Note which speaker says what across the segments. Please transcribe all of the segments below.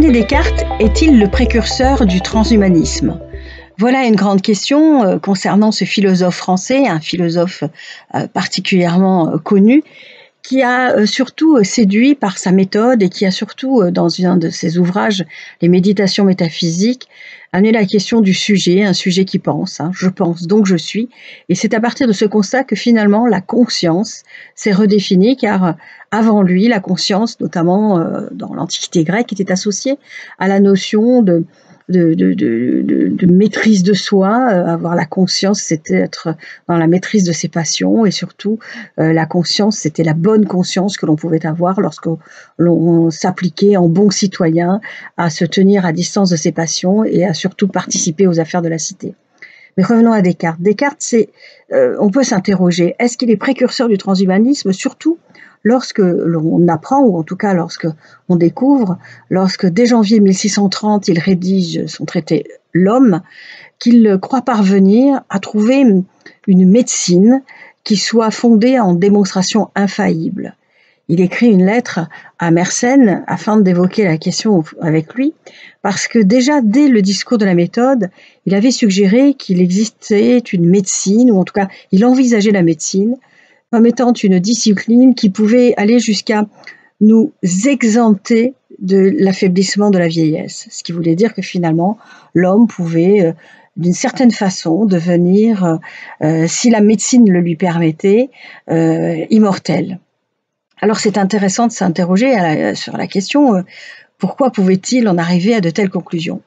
Speaker 1: René Descartes est-il le précurseur du transhumanisme? Voilà une grande question concernant ce philosophe français, un philosophe particulièrement connu, qui a surtout séduit par sa méthode et qui a surtout, dans un de ses ouvrages, Les Méditations métaphysiques, amené la question du sujet, un sujet qui pense, je pense donc je suis. Et c'est à partir de ce constat que finalement la conscience s'est redéfinie, car avant lui, la conscience, notamment dans l'Antiquité grecque, était associée à la notion de maîtrise de soi. Avoir la conscience, c'était être dans la maîtrise de ses passions, et surtout la conscience, c'était la bonne conscience que l'on pouvait avoir lorsque l'on s'appliquait en bon citoyen à se tenir à distance de ses passions et à surtout participer aux affaires de la cité. Mais revenons à Descartes. Descartes, on peut s'interroger, est-ce qu'il est précurseur du transhumanisme, surtout lorsque l'on apprend, ou en tout cas lorsque on découvre, lorsque dès janvier 1630, il rédige son traité L'Homme, qu'il croit parvenir à trouver une médecine qui soit fondée en démonstration infaillible. Il écrit une lettre à Mersenne afin d'évoquer la question avec lui, parce que déjà, dès le discours de la méthode, il avait suggéré qu'il existait une médecine, ou en tout cas, il envisageait la médecine comme étant une discipline qui pouvait aller jusqu'à nous exempter de l'affaiblissement de la vieillesse. Ce qui voulait dire que finalement, l'homme pouvait, d'une certaine façon, devenir, si la médecine le lui permettait, immortel. Alors c'est intéressant de s'interroger sur la question, pourquoi pouvait-il en arriver à de telles conclusions?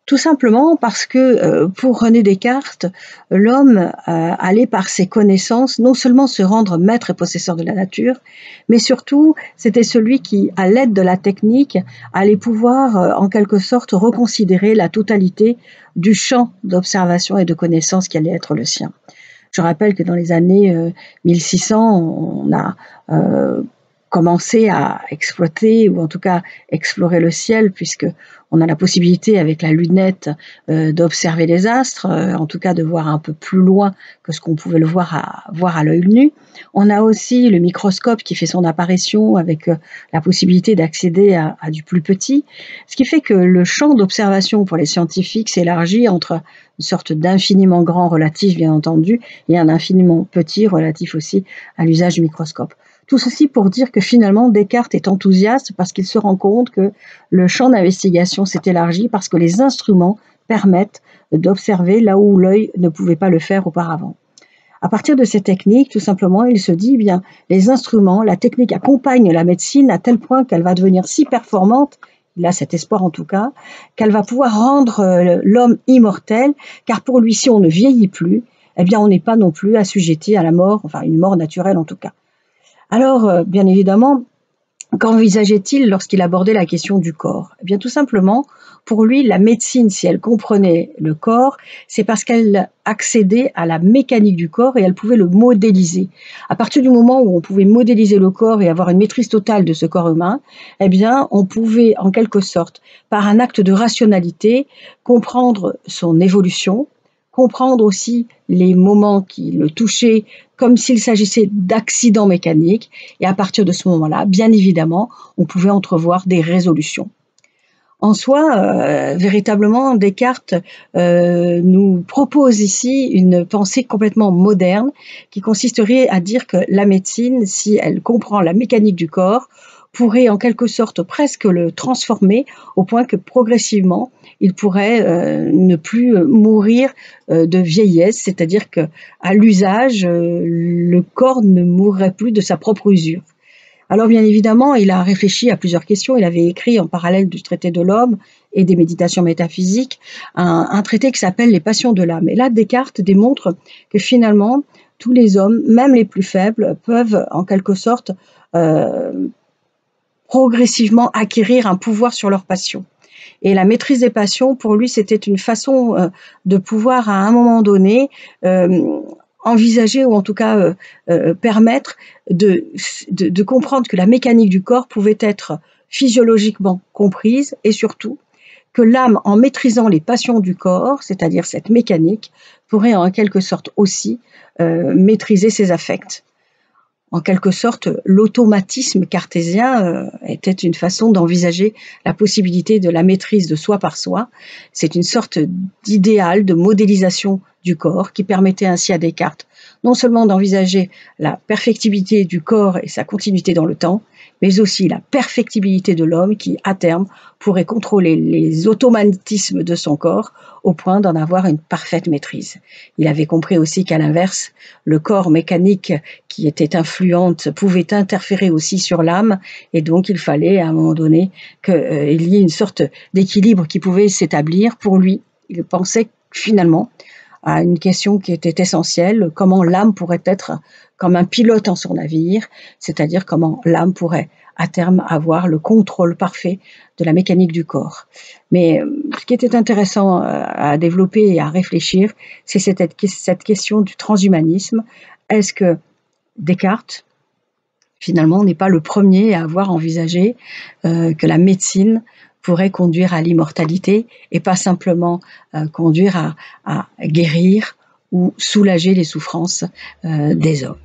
Speaker 1: Tout simplement parce que pour René Descartes, l'homme allait par ses connaissances non seulement se rendre maître et possesseur de la nature, mais surtout c'était celui qui, à l'aide de la technique, allait pouvoir en quelque sorte reconsidérer la totalité du champ d'observation et de connaissance qui allait être le sien. Je rappelle que dans les années 1600, on a commencé à exploiter, ou en tout cas explorer le ciel, puisque on a la possibilité avec la lunette d'observer les astres, en tout cas de voir un peu plus loin que ce qu'on pouvait le voir à l'œil nu. On a aussi le microscope qui fait son apparition avec la possibilité d'accéder à du plus petit, ce qui fait que le champ d'observation pour les scientifiques s'élargit entre une sorte d'infiniment grand relatif, bien entendu, et un infiniment petit relatif aussi à l'usage du microscope. Tout ceci pour dire que finalement Descartes est enthousiaste parce qu'il se rend compte que le champ d'investigation s'est élargi, parce que les instruments permettent d'observer là où l'œil ne pouvait pas le faire auparavant. À partir de ces techniques, tout simplement, il se dit, bien, les instruments, la technique accompagne la médecine à tel point qu'elle va devenir si performante, il a cet espoir en tout cas, qu'elle va pouvoir rendre l'homme immortel, car pour lui, si on ne vieillit plus, eh bien, on n'est pas non plus assujetti à la mort, enfin une mort naturelle en tout cas. Alors, bien évidemment, qu'envisageait-il lorsqu'il abordait la question du corps? Eh bien, tout simplement, pour lui, la médecine, si elle comprenait le corps, c'est parce qu'elle accédait à la mécanique du corps et elle pouvait le modéliser. À partir du moment où on pouvait modéliser le corps et avoir une maîtrise totale de ce corps humain, eh bien, on pouvait, en quelque sorte, par un acte de rationalité, comprendre son évolution, comprendre aussi les moments qui le touchaient comme s'il s'agissait d'accidents mécaniques, et à partir de ce moment-là, bien évidemment, on pouvait entrevoir des résolutions. En soi, véritablement, Descartes nous propose ici une pensée complètement moderne qui consisterait à dire que la médecine, si elle comprend la mécanique du corps, pourrait en quelque sorte presque le transformer au point que progressivement, il pourrait ne plus mourir de vieillesse, c'est-à-dire qu'à l'usage, le corps ne mourrait plus de sa propre usure. Alors bien évidemment, il a réfléchi à plusieurs questions. Il avait écrit en parallèle du traité de l'homme et des méditations métaphysiques un traité qui s'appelle Les Passions de l'âme. Et là, Descartes démontre que finalement, tous les hommes, même les plus faibles, peuvent en quelque sorte progressivement acquérir un pouvoir sur leurs passions. Et la maîtrise des passions, pour lui, c'était une façon de pouvoir, à un moment donné, envisager, ou en tout cas permettre de comprendre que la mécanique du corps pouvait être physiologiquement comprise, et surtout que l'âme, en maîtrisant les passions du corps, c'est-à-dire cette mécanique, pourrait en quelque sorte aussi maîtriser ses affects. En quelque sorte, l'automatisme cartésien était une façon d'envisager la possibilité de la maîtrise de soi par soi. C'est une sorte d'idéal, de modélisation du corps qui permettait ainsi à Descartes non seulement d'envisager la perfectibilité du corps et sa continuité dans le temps, mais aussi la perfectibilité de l'homme qui, à terme, pourrait contrôler les automatismes de son corps au point d'en avoir une parfaite maîtrise. Il avait compris aussi qu'à l'inverse, le corps mécanique qui était influente pouvait interférer aussi sur l'âme, et donc il fallait à un moment donné qu'il y ait une sorte d'équilibre qui pouvait s'établir pour lui. Il pensait finalement à une question qui était essentielle, comment l'âme pourrait être comme un pilote en son navire, c'est-à-dire comment l'âme pourrait à terme avoir le contrôle parfait de la mécanique du corps. Mais ce qui était intéressant à développer et à réfléchir, c'est cette question du transhumanisme. Est-ce que Descartes, finalement, n'est pas le premier à avoir envisagé que la médecine pourrait conduire à l'immortalité et pas simplement conduire à guérir ou soulager les souffrances des hommes.